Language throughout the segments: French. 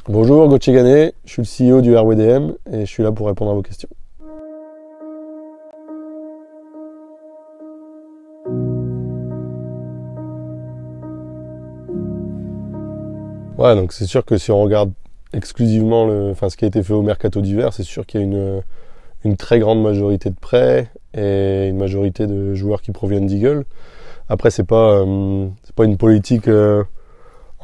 Bonjour, Gauthier Ganet, je suis le CEO du RWDM et je suis là pour répondre à vos questions. Ouais, donc c'est sûr que si on regarde exclusivement ce qui a été fait au mercato d'hiver, c'est sûr qu'il y a une très grande majorité de prêts et une majorité de joueurs qui proviennent d'Eagle. Après, c'est pas une politique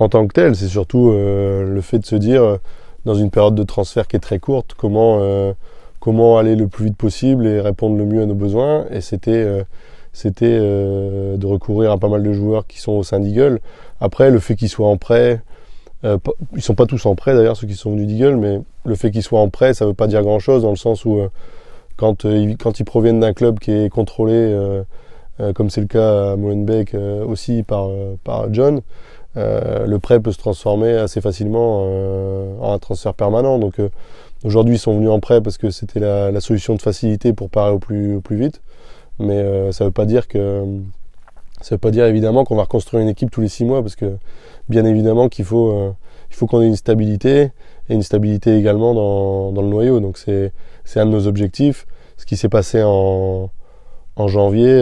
en tant que telle, c'est surtout le fait de se dire, dans une période de transfert qui est très courte, comment aller le plus vite possible et répondre le mieux à nos besoins. Et c'était de recourir à pas mal de joueurs qui sont au sein d'Eagle. Après, le fait qu'ils soient en prêt, ils sont pas tous en prêt d'ailleurs, ceux qui sont venus d'Eagle, mais le fait qu'ils soient en prêt, ça veut pas dire grand chose dans le sens où quand ils proviennent d'un club qui est contrôlé, comme c'est le cas à Molenbeek aussi par John, le prêt peut se transformer assez facilement en un transfert permanent. Donc aujourd'hui ils sont venus en prêt parce que c'était la solution de facilité pour parer au plus vite, mais ça veut pas dire évidemment qu'on va reconstruire une équipe tous les 6 mois, parce que bien évidemment qu'il faut qu'on ait une stabilité, et une stabilité également dans le noyau. Donc c'est un de nos objectifs. Ce qui s'est passé en janvier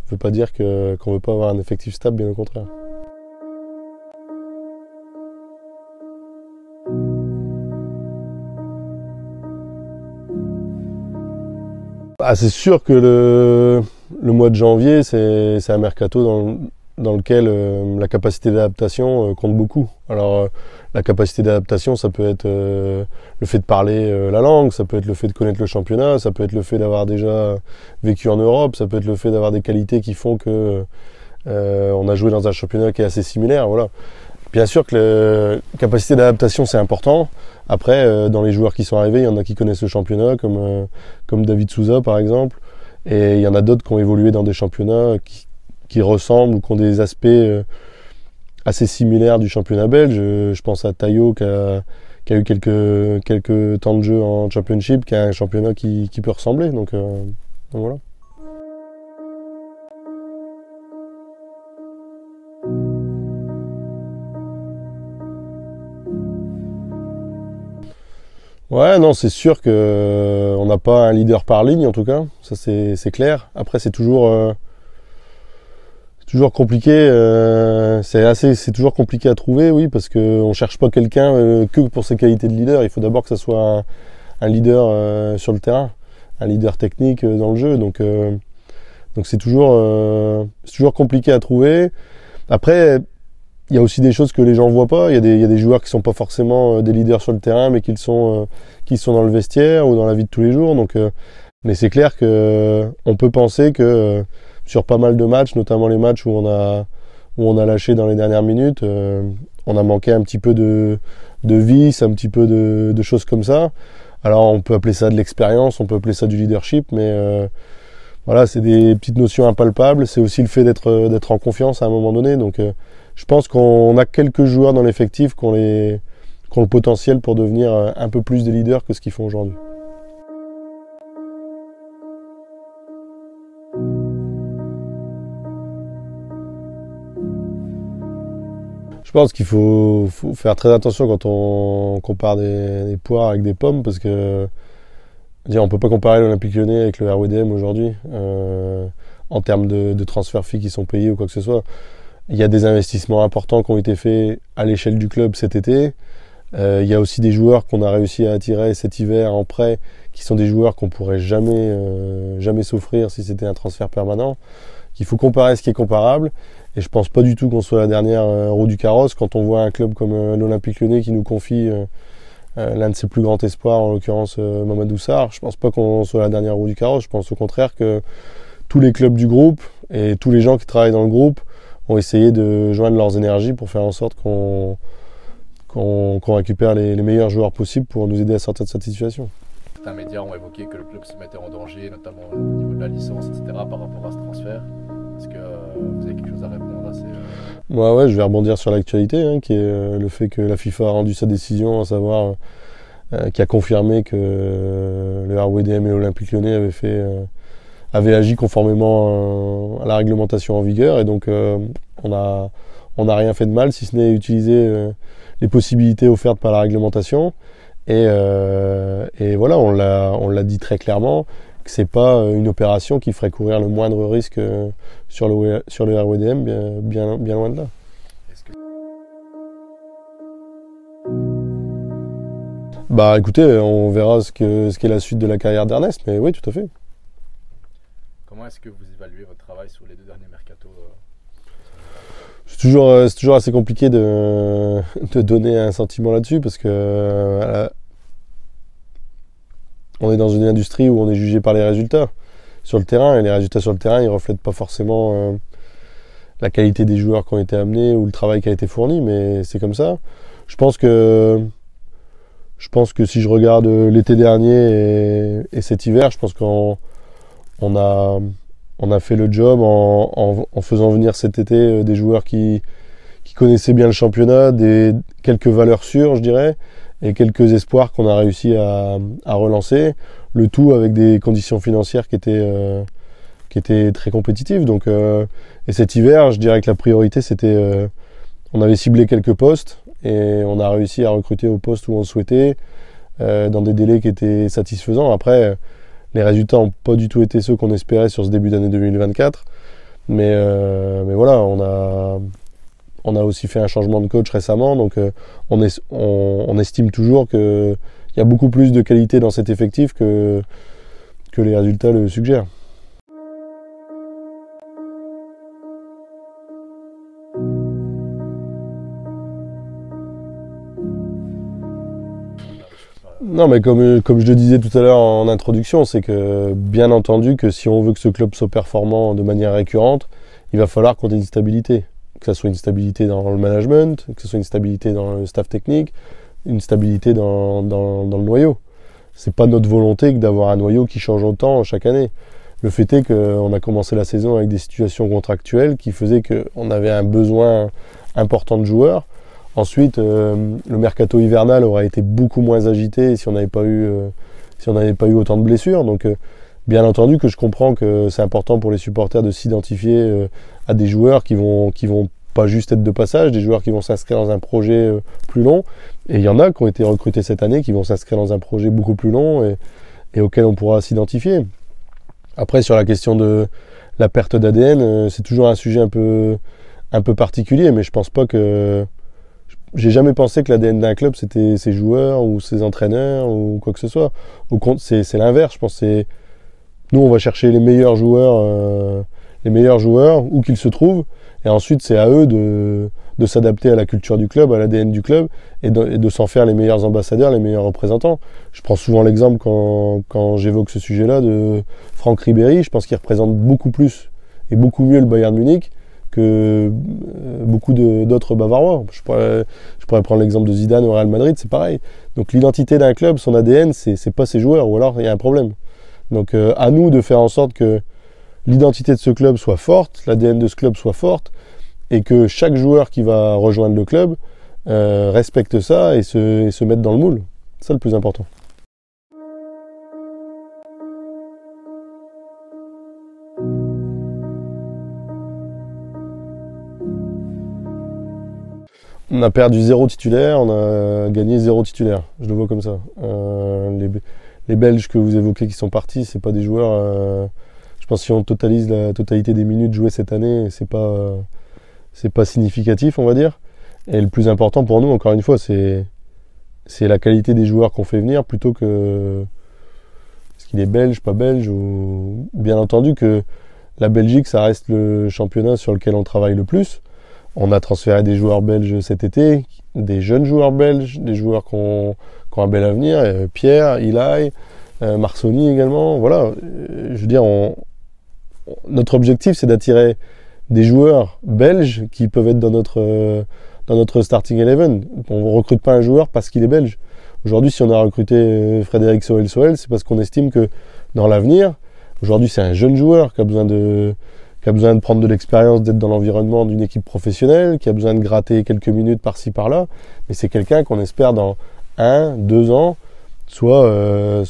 veut pas dire qu'on veut pas avoir un effectif stable, bien au contraire. C'est sûr que le mois de janvier, c'est un mercato dans lequel la capacité d'adaptation compte beaucoup. Alors la capacité d'adaptation, ça peut être le fait de parler la langue, ça peut être le fait de connaître le championnat, ça peut être le fait d'avoir déjà vécu en Europe, ça peut être le fait d'avoir des qualités qui font que on a joué dans un championnat qui est assez similaire. Voilà. Bien sûr que la capacité d'adaptation, c'est important. Après, dans les joueurs qui sont arrivés, il y en a qui connaissent le championnat, comme David Souza par exemple, et il y en a d'autres qui ont évolué dans des championnats qui ressemblent ou qui ont des aspects assez similaires du championnat belge. Je pense à Tayo qui a eu quelques temps de jeu en Championship, qui a un championnat qui peut ressembler. Donc voilà. Ouais, non, c'est sûr que on n'a pas un leader par ligne, en tout cas, ça c'est clair. Après, c'est toujours compliqué, c'est toujours compliqué à trouver, oui, parce que on cherche pas quelqu'un que pour ses qualités de leader. Il faut d'abord que ça soit un leader sur le terrain, un leader technique dans le jeu. Donc c'est toujours compliqué à trouver. Après, il y a aussi des choses que les gens voient pas. Il y a des joueurs qui sont pas forcément des leaders sur le terrain, mais qui sont dans le vestiaire ou dans la vie de tous les jours. Donc, mais c'est clair que on peut penser que sur pas mal de matchs, notamment les matchs où on a lâché dans les dernières minutes, on a manqué un petit peu de vice, un petit peu de choses comme ça. Alors on peut appeler ça de l'expérience, on peut appeler ça du leadership, mais voilà, c'est des petites notions impalpables. C'est aussi le fait d'être en confiance à un moment donné. Donc je pense qu'on a quelques joueurs dans l'effectif qui ont le potentiel pour devenir un peu plus des leaders que ce qu'ils font aujourd'hui. Je pense qu'il faut faire très attention quand on compare des poires avec des pommes, parce que on peut pas comparer l'Olympique Lyonnais avec le RWDM aujourd'hui en termes de transferts fees qui sont payés ou quoi que ce soit. Il y a des investissements importants qui ont été faits à l'échelle du club cet été. Il y a aussi des joueurs qu'on a réussi à attirer cet hiver en prêt, qui sont des joueurs qu'on pourrait jamais s'offrir si c'était un transfert permanent. Il faut comparer ce qui est comparable, et je pense pas du tout qu'on soit la dernière roue du carrosse quand on voit un club comme l'Olympique Lyonnais qui nous confie l'un de ses plus grands espoirs, en l'occurrence Mamadou Sarr. Je pense pas qu'on soit la dernière roue du carrosse. Je pense au contraire que tous les clubs du groupe et tous les gens qui travaillent dans le groupe ont essayé de joindre leurs énergies pour faire en sorte qu'on récupère les meilleurs joueurs possibles pour nous aider à sortir de cette situation. Certains médias ont évoqué que le club se mettait en danger, notamment au niveau de la licence, etc., par rapport à ce transfert. Est-ce que vous avez quelque chose à répondre à ces... Ouais, je vais rebondir sur l'actualité, qui est le fait que la FIFA a rendu sa décision, à savoir qui a confirmé que le RWDM et l'Olympique Lyonnais avaient agi conformément à la réglementation en vigueur, et donc on on n'a rien fait de mal, si ce n'est utiliser les possibilités offertes par la réglementation. Et voilà, on l'a dit très clairement, que c'est pas une opération qui ferait courir le moindre risque sur le RWDM, bien loin de là. Bah écoutez, on verra ce qu'est la suite de la carrière d'Ernest, mais oui, tout à fait. Comment est-ce que vous évaluez votre travail sur les 2 derniers mercatos C'est toujours assez compliqué de donner un sentiment là-dessus, parce que on est dans une industrie où on est jugé par les résultats sur le terrain, et les résultats sur le terrain, ils reflètent pas forcément la qualité des joueurs qui ont été amenés ou le travail qui a été fourni, mais c'est comme ça. Je pense que si je regarde l'été dernier et cet hiver, je pense qu'on a fait le job en faisant venir cet été des joueurs qui connaissaient bien le championnat, quelques valeurs sûres, je dirais, et quelques espoirs qu'on a réussi à relancer. Le tout avec des conditions financières qui étaient très compétitives. Donc, et cet hiver, je dirais que la priorité, c'était... on avait ciblé quelques postes et on a réussi à recruter au poste où on souhaitait, dans des délais qui étaient satisfaisants. Après, les résultats n'ont pas du tout été ceux qu'on espérait sur ce début d'année 2024. Mais voilà, on a aussi fait un changement de coach récemment. Donc on estime toujours qu'il y a beaucoup plus de qualité dans cet effectif que les résultats le suggèrent. Non, mais comme je le disais tout à l'heure en introduction, c'est que bien entendu que si on veut que ce club soit performant de manière récurrente, il va falloir qu'on ait une stabilité. Que ce soit une stabilité dans le management, que ce soit une stabilité dans le staff technique, une stabilité dans le noyau. C'est pas notre volonté que d'avoir un noyau qui change autant chaque année. Le fait est qu'on a commencé la saison avec des situations contractuelles qui faisaient qu'on avait un besoin important de joueurs. Ensuite, le mercato hivernal aurait été beaucoup moins agité si on n'avait pas eu autant de blessures. Donc, bien entendu que je comprends que c'est important pour les supporters de s'identifier à des joueurs qui vont pas juste être de passage, des joueurs qui vont s'inscrire dans un projet plus long. Et il y en a qui ont été recrutés cette année qui vont s'inscrire dans un projet beaucoup plus long et auquel on pourra s'identifier. Après, sur la question de la perte d'ADN, c'est toujours un sujet un peu particulier, mais je pense pas que... J'ai jamais pensé que l'ADN d'un club c'était ses joueurs ou ses entraîneurs ou quoi que ce soit. Au compte, c'est l'inverse. Je pense que nous on va chercher les meilleurs joueurs où qu'ils se trouvent, et ensuite c'est à eux de s'adapter à la culture du club, à l'ADN du club, et de s'en faire les meilleurs ambassadeurs, les meilleurs représentants. Je prends souvent l'exemple quand j'évoque ce sujet-là de Franck Ribéry. Je pense qu'il représente beaucoup plus et beaucoup mieux le Bayern Munich que beaucoup d'autres Bavarois. Je pourrais prendre l'exemple de Zidane au Real Madrid, c'est pareil. Donc l'identité d'un club, son ADN, c'est pas ses joueurs, ou alors il y a un problème. Donc à nous de faire en sorte que l'identité de ce club soit forte, l'ADN de ce club soit forte, et que chaque joueur qui va rejoindre le club respecte ça et se mette dans le moule. C'est ça le plus important. On a perdu 0 titulaire, on a gagné 0 titulaire. Je le vois comme ça. Les Belges que vous évoquez qui sont partis, c'est pas des joueurs. Je pense que si on totalise la totalité des minutes jouées cette année, c'est pas significatif, on va dire. Et le plus important pour nous, encore une fois, c'est la qualité des joueurs qu'on fait venir plutôt que est-ce qu'il est belge, pas belge, ou bien entendu que la Belgique, ça reste le championnat sur lequel on travaille le plus. On a transféré des joueurs belges cet été, des jeunes joueurs belges, des joueurs qui ont un bel avenir, Pierre, Ilay, Marsoni également. Voilà, je veux dire, notre objectif, c'est d'attirer des joueurs belges qui peuvent être dans notre starting 11. On ne recrute pas un joueur parce qu'il est belge. Aujourd'hui, si on a recruté Frédéric Soel, c'est parce qu'on estime que dans l'avenir, aujourd'hui, c'est un jeune joueur qui a besoin de prendre de l'expérience, d'être dans l'environnement d'une équipe professionnelle, qui a besoin de gratter quelques minutes par-ci par-là, mais c'est quelqu'un qu'on espère dans 1, 2 ans soit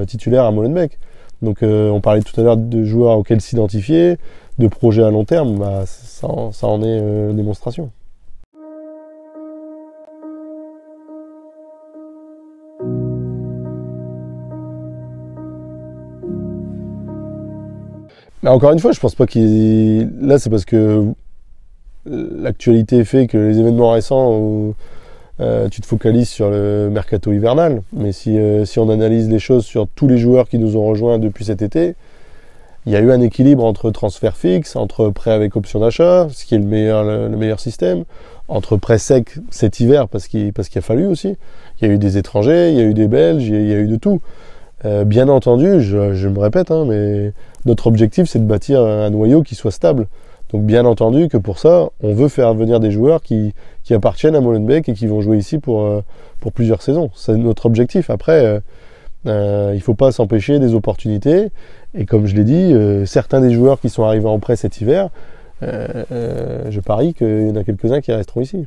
titulaire à Molenbeek. Donc on parlait tout à l'heure de joueurs auxquels s'identifier, de projet à long terme, bah, ça en est une démonstration. Mais encore une fois, je pense pas qu'il... Là, c'est parce que l'actualité fait que les événements récents où tu te focalises sur le mercato hivernal. Mais si on analyse les choses sur tous les joueurs qui nous ont rejoints depuis cet été, il y a eu un équilibre entre transfert fixe, entre prêt avec option d'achat, ce qui est le meilleur système, entre prêt sec cet hiver parce qu'il a fallu aussi. Il y a eu des étrangers, il y a eu des Belges, il y a eu de tout. Bien entendu, je me répète, hein, mais notre objectif c'est de bâtir un noyau qui soit stable. Donc bien entendu que pour ça, on veut faire venir des joueurs qui appartiennent à Molenbeek et qui vont jouer ici pour plusieurs saisons. C'est notre objectif. Après, il ne faut pas s'empêcher des opportunités. Et comme je l'ai dit, certains des joueurs qui sont arrivés en prêt cet hiver, je parie qu'il y en a quelques-uns qui resteront ici.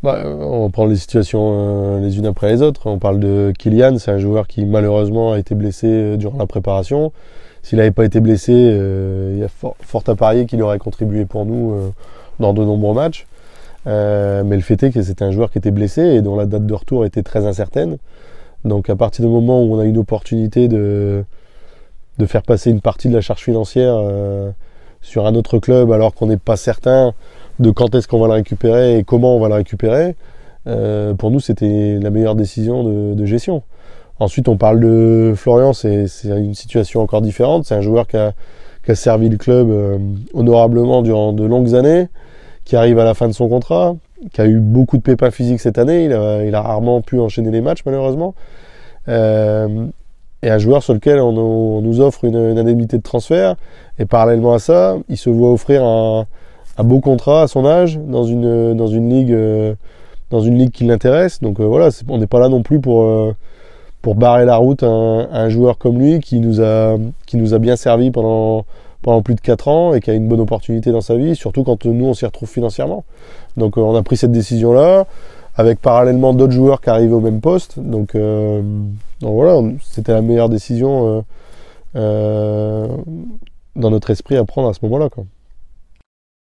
Bah, on prend les situations les unes après les autres. On parle de Kylian, c'est un joueur qui malheureusement a été blessé durant la préparation. S'il n'avait pas été blessé, il y a fort à parier qu'il aurait contribué pour nous dans de nombreux matchs. Mais le fait est que c'était un joueur qui était blessé et dont la date de retour était très incertaine. Donc à partir du moment où on a une opportunité de faire passer une partie de la charge financière sur un autre club alors qu'on n'est pas certain de quand est-ce qu'on va la récupérer et comment on va la récupérer, pour nous c'était la meilleure décision de gestion. Ensuite on parle de Florian, c'est une situation encore différente, c'est un joueur qui a servi le club honorablement durant de longues années, qui arrive à la fin de son contrat, qui a eu beaucoup de pépins physiques cette année, il a rarement pu enchaîner les matchs malheureusement, et un joueur sur lequel on nous offre une indemnité de transfert, et parallèlement à ça, il se voit offrir un beau contrat à son âge dans une ligue qui l'intéresse. Donc voilà, on n'est pas là non plus pour barrer la route à un joueur comme lui qui nous a bien servi pendant plus de 4 ans et qui a une bonne opportunité dans sa vie, surtout quand nous on s'y retrouve financièrement. Donc on a pris cette décision-là avec parallèlement d'autres joueurs qui arrivaient au même poste. Donc voilà, c'était la meilleure décision dans notre esprit à prendre à ce moment-là, quoi.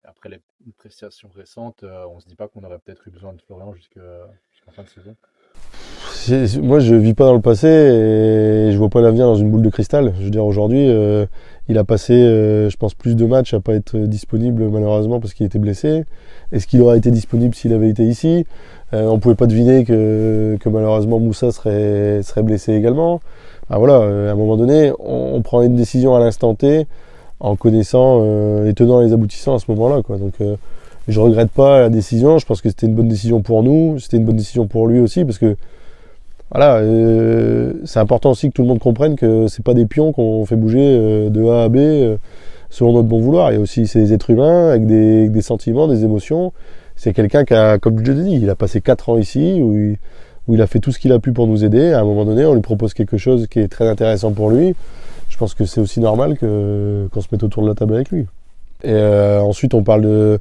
Après les prestations récentes, on se dit pas qu'on aurait peut-être eu besoin de Florian jusqu'en fin de saison. Moi, je vis pas dans le passé et je vois pas l'avenir dans une boule de cristal. Je veux dire, aujourd'hui, il a passé, je pense, plus de matchs à pas être disponible malheureusement parce qu'il était blessé. Est-ce qu'il aurait été disponible s'il avait été ici? On pouvait pas deviner que malheureusement Moussa serait blessé également. Ah, voilà, à un moment donné, on prend une décision à l'instant T en connaissant les tenants et les aboutissants à ce moment-là, quoi. Donc je regrette pas la décision, je pense que c'était une bonne décision pour nous, c'était une bonne décision pour lui aussi, parce que voilà, c'est important aussi que tout le monde comprenne que c'est pas des pions qu'on fait bouger de A à B selon notre bon vouloir. Il y a aussi c'est des êtres humains avec des sentiments, des émotions. C'est quelqu'un qui a, comme je l'ai dit, il a passé 4 ans ici où il a fait tout ce qu'il a pu pour nous aider. À un moment donné, on lui propose quelque chose qui est très intéressant pour lui. Je pense que c'est aussi normal qu'on se mette autour de la table avec lui. Et ensuite, on parle de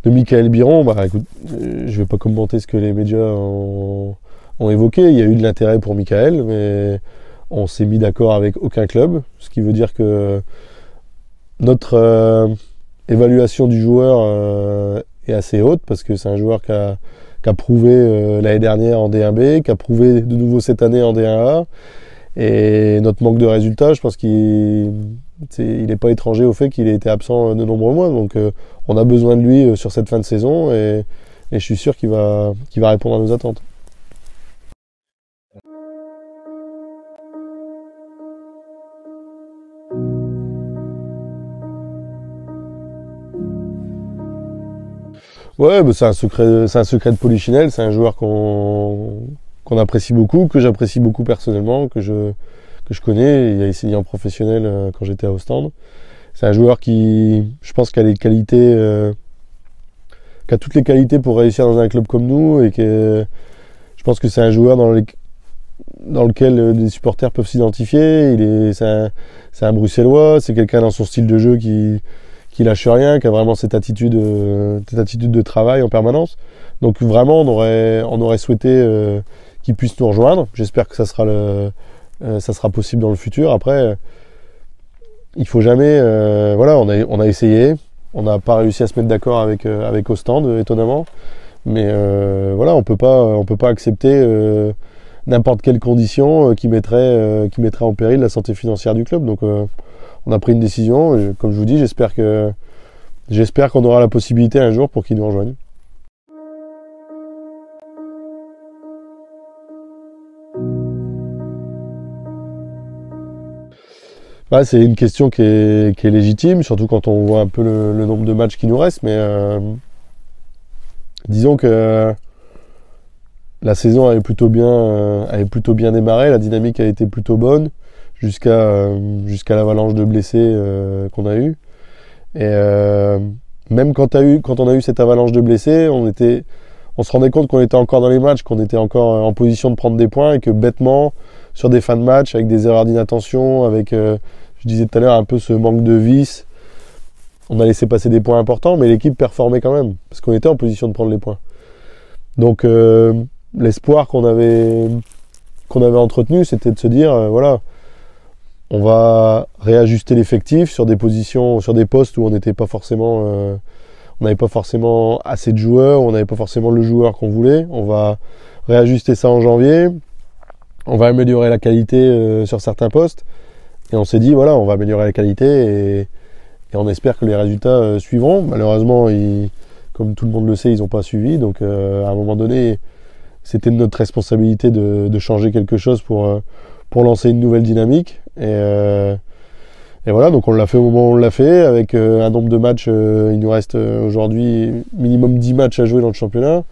Michaël Biron. Bah, écoute, je vais pas commenter ce que les médias ont évoqué. Il y a eu de l'intérêt pour Michaël, mais on s'est mis d'accord avec aucun club, ce qui veut dire que notre évaluation du joueur est assez haute, parce que c'est un joueur qui a prouvé l'année dernière en D1B, qui a prouvé de nouveau cette année en D1A. Et notre manque de résultats, je pense qu'il n'est pas étranger au fait qu'il ait été absent de nombreux mois. Donc on a besoin de lui sur cette fin de saison et je suis sûr qu'il va répondre à nos attentes. Ouais, bah c'est un secret de Polichinelle. C'est un joueur qu'on apprécie beaucoup, que j'apprécie beaucoup personnellement, que je connais. Il a essayé en professionnel quand j'étais à Ostende. C'est un joueur qui, je pense, qui a les qualités, qui a toutes les qualités pour réussir dans un club comme nous, et que je pense que c'est un joueur dans lequel les supporters peuvent s'identifier. C'est un Bruxellois, c'est quelqu'un dans son style de jeu qui lâche rien, qui a vraiment cette attitude de travail en permanence. Donc vraiment, on aurait souhaité qu'il puisse nous rejoindre. J'espère que ça sera possible dans le futur. Après, il faut jamais... voilà, on a essayé. On n'a pas réussi à se mettre d'accord avec Ostende, étonnamment. Mais voilà, on peut pas accepter n'importe quelle condition qui mettrait en péril la santé financière du club. Donc on a pris une décision. Comme je vous dis, j'espère qu'on aura la possibilité un jour pour qu'il nous rejoigne. Bah, c'est une question qui est légitime, surtout quand on voit un peu le nombre de matchs qui nous restent. Mais disons que la saison avait plutôt bien démarré, la dynamique a été plutôt bonne jusqu'à l'avalanche de blessés qu'on a eu. Et même quand on a eu cette avalanche de blessés, on se rendait compte qu'on était encore dans les matchs, qu'on était encore en position de prendre des points et que bêtement, sur des fins de match, avec des erreurs d'inattention, avec, je disais tout à l'heure, un peu ce manque de vice, on a laissé passer des points importants, mais l'équipe performait quand même, parce qu'on était en position de prendre les points. Donc l'espoir qu'on avait entretenu, c'était de se dire, voilà, on va réajuster l'effectif sur des positions, sur des postes où on n'avait pas forcément assez de joueurs, on n'avait pas forcément le joueur qu'on voulait. On va réajuster ça en janvier. On va améliorer la qualité sur certains postes. Et on s'est dit, voilà, on va améliorer la qualité et on espère que les résultats suivront. Malheureusement, comme tout le monde le sait, ils n'ont pas suivi. Donc, à un moment donné, c'était de notre responsabilité de changer quelque chose pour lancer une nouvelle dynamique. Et voilà, donc on l'a fait au moment où on l'a fait, avec un nombre de matchs, il nous reste aujourd'hui minimum 10 matchs à jouer dans le championnat.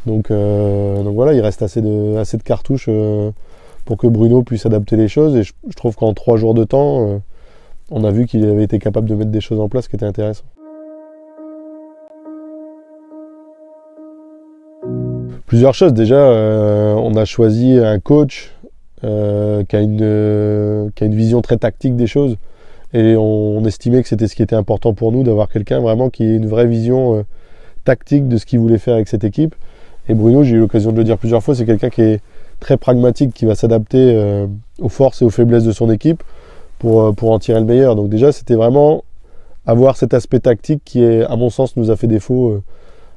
Donc voilà, il reste assez de cartouches pour que Bruno puisse adapter les choses. Et je trouve qu'en 3 jours de temps, on a vu qu'il avait été capable de mettre des choses en place qui étaient intéressantes. Plusieurs choses. Déjà, on a choisi un coach qui a une vision très tactique des choses. Et on estimait que c'était ce qui était important pour nous, d'avoir quelqu'un vraiment qui ait une vraie vision tactique de ce qu'il voulait faire avec cette équipe. Et Bruno, j'ai eu l'occasion de le dire plusieurs fois, c'est quelqu'un qui est très pragmatique, qui va s'adapter aux forces et aux faiblesses de son équipe pour en tirer le meilleur. Donc déjà, c'était vraiment avoir cet aspect tactique qui, à mon sens, nous a fait défaut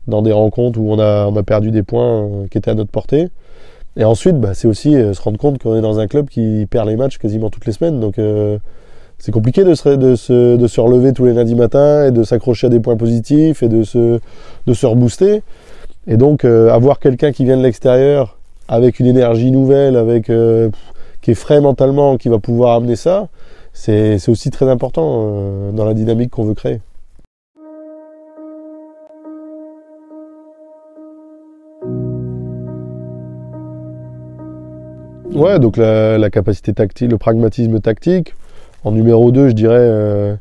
dans des rencontres où on a perdu des points qui étaient à notre portée. Et ensuite, c'est aussi se rendre compte qu'on est dans un club qui perd les matchs quasiment toutes les semaines. Donc c'est compliqué de se relever tous les lundis matins et de s'accrocher à des points positifs et de se rebooster. Et donc avoir quelqu'un qui vient de l'extérieur avec une énergie nouvelle, qui est frais mentalement, qui va pouvoir amener ça, c'est aussi très important dans la dynamique qu'on veut créer. Ouais, donc la capacité tactique, le pragmatisme tactique. En numéro 2, je dirais,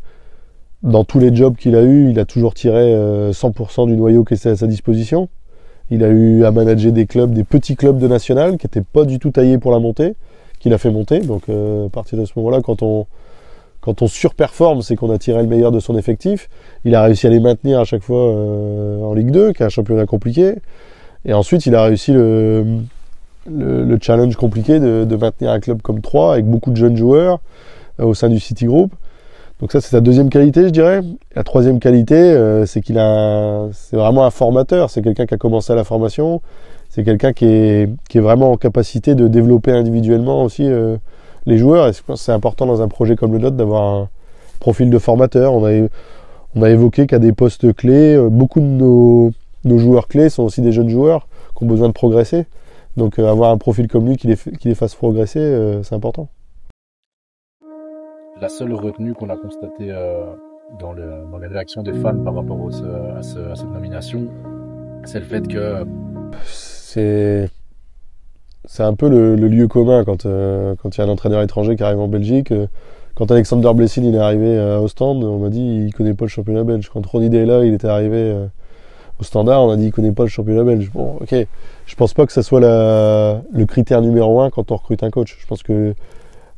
dans tous les jobs qu'il a eu, il a toujours tiré 100% du noyau qui était à sa disposition. Il a eu à manager des petits clubs de national qui n'étaient pas du tout taillés pour la montée, qu'il a fait monter. Donc à partir de ce moment-là, quand on surperforme, c'est qu'on a tiré le meilleur de son effectif. Il a réussi à les maintenir à chaque fois en Ligue 2, qui est un championnat compliqué. Et ensuite, il a réussi le challenge compliqué de maintenir un club comme 3 avec beaucoup de jeunes joueurs au sein du City Group. Donc ça, c'est sa deuxième qualité, je dirais. La troisième qualité, c'est c'est vraiment un formateur. C'est quelqu'un qui a commencé à la formation. C'est quelqu'un qui est vraiment en capacité de développer individuellement aussi les joueurs. Et je pense que c'est important dans un projet comme le nôtre d'avoir un profil de formateur. On a évoqué qu'à des postes clés, beaucoup de nos joueurs clés sont aussi des jeunes joueurs qui ont besoin de progresser. Donc avoir un profil comme lui qui les fasse progresser, c'est important. La seule retenue qu'on a constatée dans les réactions des fans par rapport à cette nomination, c'est le fait que... C'est un peu le lieu commun quand il y a un entraîneur étranger qui arrive en Belgique. Quand Alexander Blessin il est arrivé à Ostende, on m'a dit il connaît pas le championnat belge. Quand Ronny Deila il était arrivé au Standard, on a dit il connaît pas le championnat belge. Bon, ok. Je pense pas que ça soit le critère numéro 1 quand on recrute un coach. Je pense que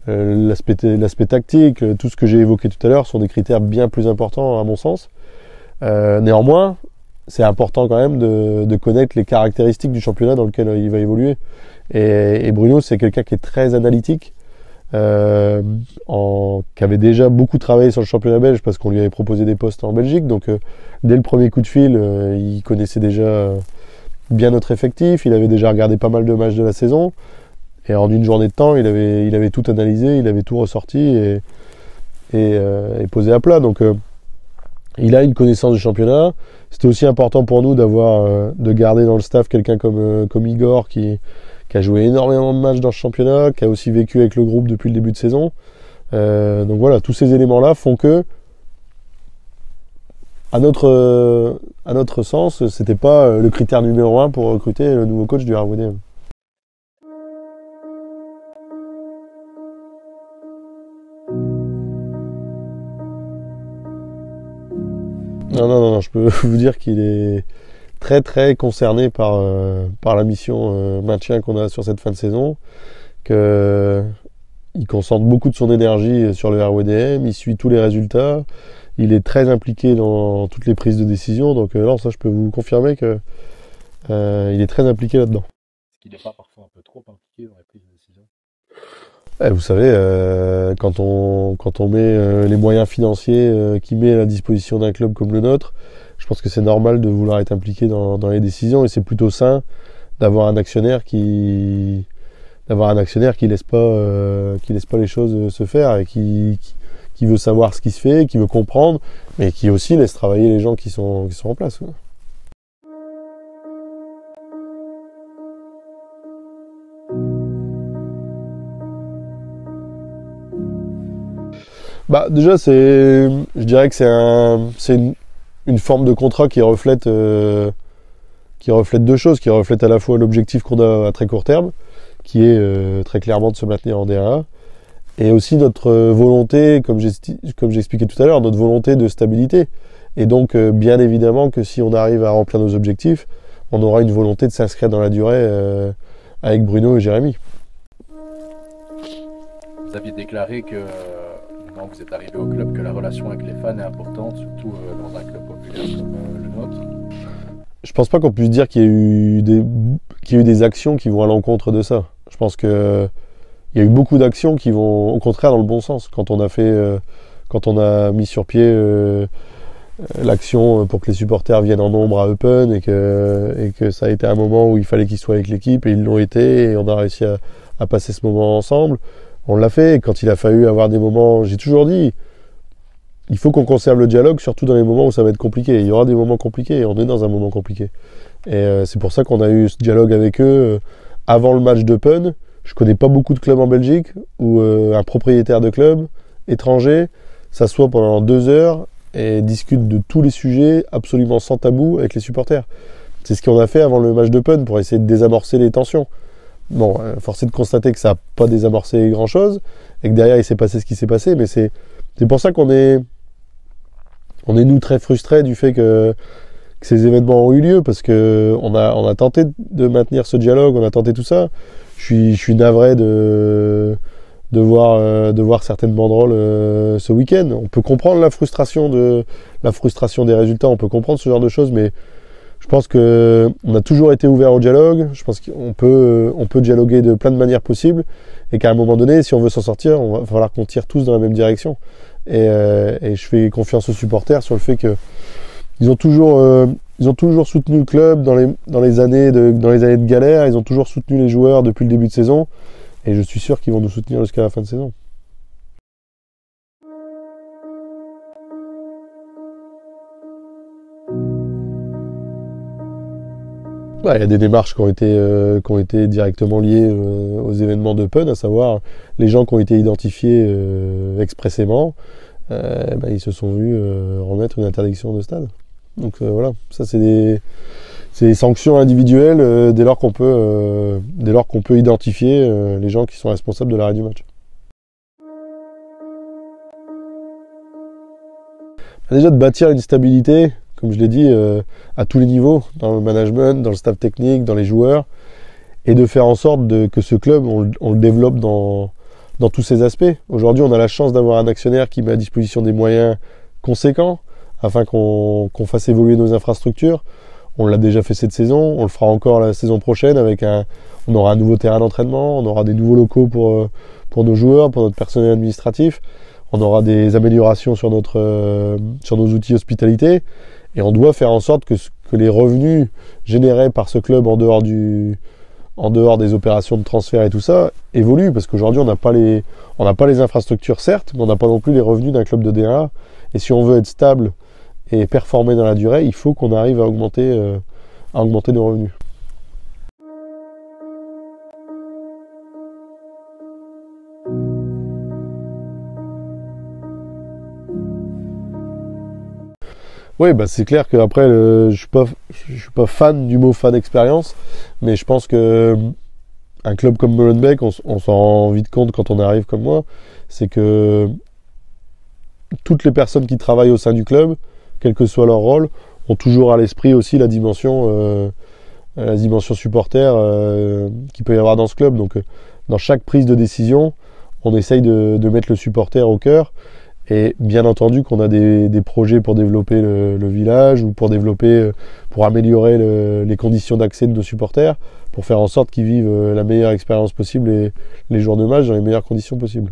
l'aspect tactique, tout ce que j'ai évoqué tout à l'heure sont des critères bien plus importants à mon sens. Néanmoins, c'est important quand même de connaître les caractéristiques du championnat dans lequel il va évoluer. Et Bruno, c'est quelqu'un qui est très analytique, qui avait déjà beaucoup travaillé sur le championnat belge parce qu'on lui avait proposé des postes en Belgique. Donc dès le premier coup de fil, il connaissait déjà bien notre effectif, il avait déjà regardé pas mal de matchs de la saison. Et en une journée de temps, il avait tout analysé, il avait tout ressorti et posé à plat. Donc il a une connaissance du championnat. C'était aussi important pour nous de garder dans le staff quelqu'un comme Igor qui a joué énormément de matchs dans ce championnat, qui a aussi vécu avec le groupe depuis le début de saison. Donc voilà, tous ces éléments-là font que, à notre sens, c'était pas le critère numéro 1 pour recruter le nouveau coach du RWDM. Non, je peux vous dire qu'il est très très concerné par la mission maintien qu'on a sur cette fin de saison, qu'il concentre beaucoup de son énergie sur le RWDM, il suit tous les résultats, il est très impliqué dans toutes les prises de décision, donc là ça je peux vous confirmer que il est très impliqué là-dedans. Est-ce qu'il n'est pas parfois un peu trop impliqué dans les prises de décision? Vous savez, quand on met les moyens financiers qu'il met à la disposition d'un club comme le nôtre, je pense que c'est normal de vouloir être impliqué dans les décisions, et c'est plutôt sain d'avoir un actionnaire qui laisse pas les choses se faire et qui veut savoir ce qui se fait, qui veut comprendre, mais qui aussi laisse travailler les gens qui sont en place. Déjà, je dirais que c'est une forme de contrat qui reflète deux choses, qui reflète à la fois l'objectif qu'on a à très court terme, qui est très clairement de se maintenir en D1A, et aussi notre volonté, comme j'expliquais tout à l'heure, notre volonté de stabilité. Et donc, bien évidemment que si on arrive à remplir nos objectifs, on aura une volonté de s'inscrire dans la durée avec Bruno et Jérémy. Vous aviez déclaré que quand vous êtes arrivé au club, que la relation avec les fans est importante, surtout dans un club populaire comme le nôtre. Je pense pas qu'on puisse dire qu'il y a eu des actions qui vont à l'encontre de ça. Je pense que il y a eu beaucoup d'actions qui vont au contraire dans le bon sens. Quand on a mis sur pied l'action pour que les supporters viennent en nombre à Eupen et que ça a été un moment où il fallait qu'ils soient avec l'équipe, et ils l'ont été, et on a réussi à passer ce moment ensemble. On l'a fait. Et quand il a fallu avoir des moments, j'ai toujours dit, il faut qu'on conserve le dialogue, surtout dans les moments où ça va être compliqué. Il y aura des moments compliqués, et on est dans un moment compliqué. Et c'est pour ça qu'on a eu ce dialogue avec eux avant le match d'Eupen. Je connais pas beaucoup de clubs en Belgique où un propriétaire de club étranger s'assoit pendant 2 heures et discute de tous les sujets absolument sans tabou avec les supporters. C'est ce qu'on a fait avant le match d'Eupen pour essayer de désamorcer les tensions. Bon, force est de constater que ça n'a pas désamorcé grand-chose et que derrière il s'est passé ce qui s'est passé, mais c'est pour ça qu'on est nous très frustrés du fait que ces événements ont eu lieu, parce que on a tenté de maintenir ce dialogue, on a tenté tout ça. Je suis navré de voir certaines banderoles ce week-end. On peut comprendre la frustration des résultats, on peut comprendre ce genre de choses, mais je pense que on a toujours été ouvert au dialogue. Je pense qu'on peut dialoguer de plein de manières possibles, et qu'à un moment donné, si on veut s'en sortir, on va falloir qu'on tire tous dans la même direction. Et je fais confiance aux supporters sur le fait que ils ont toujours soutenu le club dans les années de galère. Ils ont toujours soutenu les joueurs depuis le début de saison, et je suis sûr qu'ils vont nous soutenir jusqu'à la fin de saison. Il y a des démarches qui ont été directement liées aux événements d'Eupen, à savoir les gens qui ont été identifiés expressément, ils se sont vus remettre une interdiction de stade. Donc voilà, ça c'est des sanctions individuelles dès lors qu'on peut identifier les gens qui sont responsables de l'arrêt du match. Déjà, de bâtir une stabilité, comme je l'ai dit, à tous les niveaux, dans le management, dans le staff technique, dans les joueurs, et de faire en sorte que ce club, on le développe dans tous ses aspects. Aujourd'hui, on a la chance d'avoir un actionnaire qui met à disposition des moyens conséquents, afin qu'on fasse évoluer nos infrastructures. On l'a déjà fait cette saison, on le fera encore la saison prochaine on aura un nouveau terrain d'entraînement, on aura des nouveaux locaux pour nos joueurs, pour notre personnel administratif, on aura des améliorations sur nos outils hospitalité, et on doit faire en sorte que les revenus générés par ce club en dehors des opérations de transfert et tout ça évoluent, parce qu'aujourd'hui on n'a pas les infrastructures certes, mais on n'a pas non plus les revenus d'un club de D1A, et si on veut être stable et performer dans la durée, il faut qu'on arrive à augmenter nos revenus. Oui, bah c'est clair qu'après, je suis pas fan du mot fan expérience, mais je pense que un club comme Molenbeek, on s'en rend vite compte quand on arrive comme moi, c'est que toutes les personnes qui travaillent au sein du club, quel que soit leur rôle, ont toujours à l'esprit aussi la dimension supporter qu'il peut y avoir dans ce club. Donc dans chaque prise de décision, on essaye de mettre le supporter au cœur. Et bien entendu qu'on a des projets pour développer le village ou pour améliorer les conditions d'accès de nos supporters, pour faire en sorte qu'ils vivent la meilleure expérience possible et les jours de match dans les meilleures conditions possibles.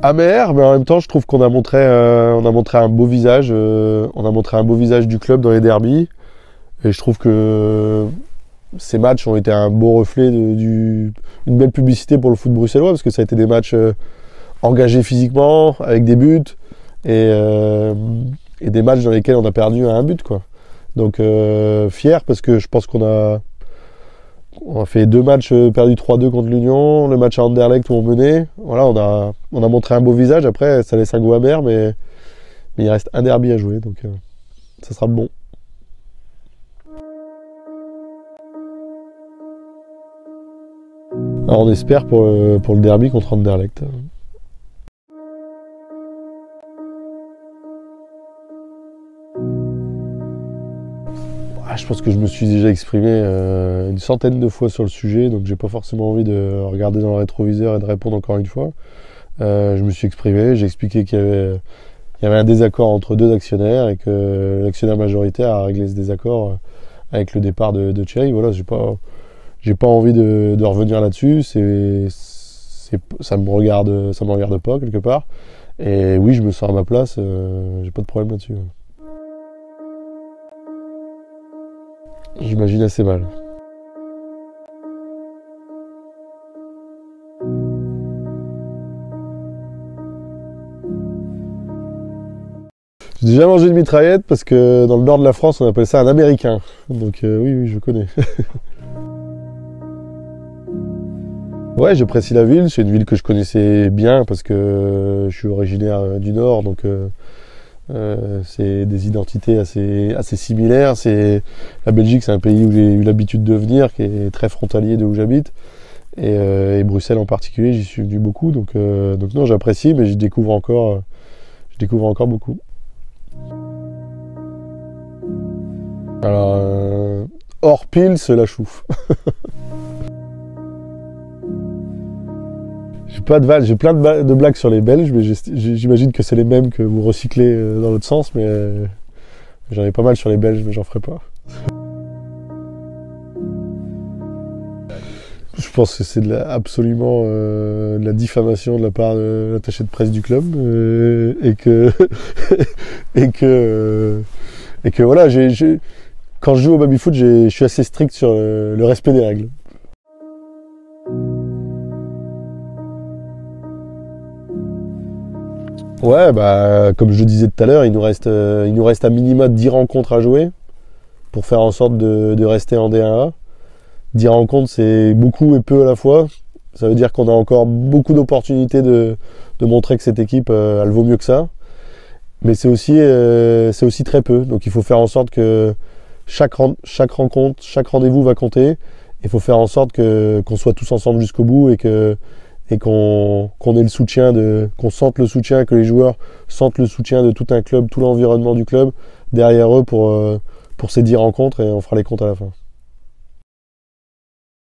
Amer, mais en même temps, je trouve qu'on a montré un beau visage, du club dans les derbies, et je trouve que ces matchs ont été un beau reflet une belle publicité pour le foot bruxellois, parce que ça a été des matchs engagés physiquement, avec des buts, et des matchs dans lesquels on a perdu à un but, quoi. Donc fier, parce que je pense qu'on a fait 2 matchs perdus 3-2 contre l'Union, le match à Anderlecht où on menait. Voilà, on a montré un beau visage. Après, ça laisse un goût amer, mais il reste un derby à jouer, donc ça sera bon. Alors on espère pour le derby contre Anderlecht. Je pense que je me suis déjà exprimé une centaine de fois sur le sujet, donc j'ai pas forcément envie de regarder dans le rétroviseur et de répondre encore une fois. Je me suis exprimé, j'ai expliqué qu'il y avait un désaccord entre 2 actionnaires et que l'actionnaire majoritaire a réglé ce désaccord avec le départ de Thierry. Voilà, j'ai pas envie de revenir là-dessus. Ça me regarde pas quelque part. Et oui, je me sens à ma place. J'ai pas de problème là-dessus. J'imagine assez mal. J'ai déjà mangé une mitraillette parce que dans le nord de la France, on appelle ça un américain. Donc oui, je connais. Ouais, j'apprécie la ville. C'est une ville que je connaissais bien parce que je suis originaire du nord, donc c'est des identités assez similaires. La Belgique, c'est un pays où j'ai eu l'habitude de venir, qui est très frontalier de où j'habite. Et Bruxelles en particulier, j'y suis venu beaucoup. Donc non, j'apprécie, mais je découvre encore beaucoup. Alors, hors pile, c'est la chouffe. J'ai plein de blagues sur les Belges, mais j'imagine que c'est les mêmes que vous recyclez dans l'autre sens, mais j'en ai pas mal sur les Belges, mais j'en ferai pas. Je pense que c'est absolument de la diffamation de la part de l'attaché de presse du club, et que voilà, quand je joue au baby-foot, je suis assez strict sur le respect des règles. Ouais, bah comme je le disais tout à l'heure, il nous reste à minima 10 rencontres à jouer pour faire en sorte de rester en D1A. 10 rencontres, c'est beaucoup et peu à la fois. Ça veut dire qu'on a encore beaucoup d'opportunités de montrer que cette équipe, elle vaut mieux que ça. Mais c'est aussi très peu. Donc il faut faire en sorte que chaque rencontre, chaque rendez-vous va compter. Il faut faire en sorte qu'on soit tous ensemble jusqu'au bout et qu'on ait le soutien qu'on sente le soutien, que les joueurs sentent le soutien de tout un club, tout l'environnement du club derrière eux pour ces 10 rencontres, et on fera les comptes à la fin.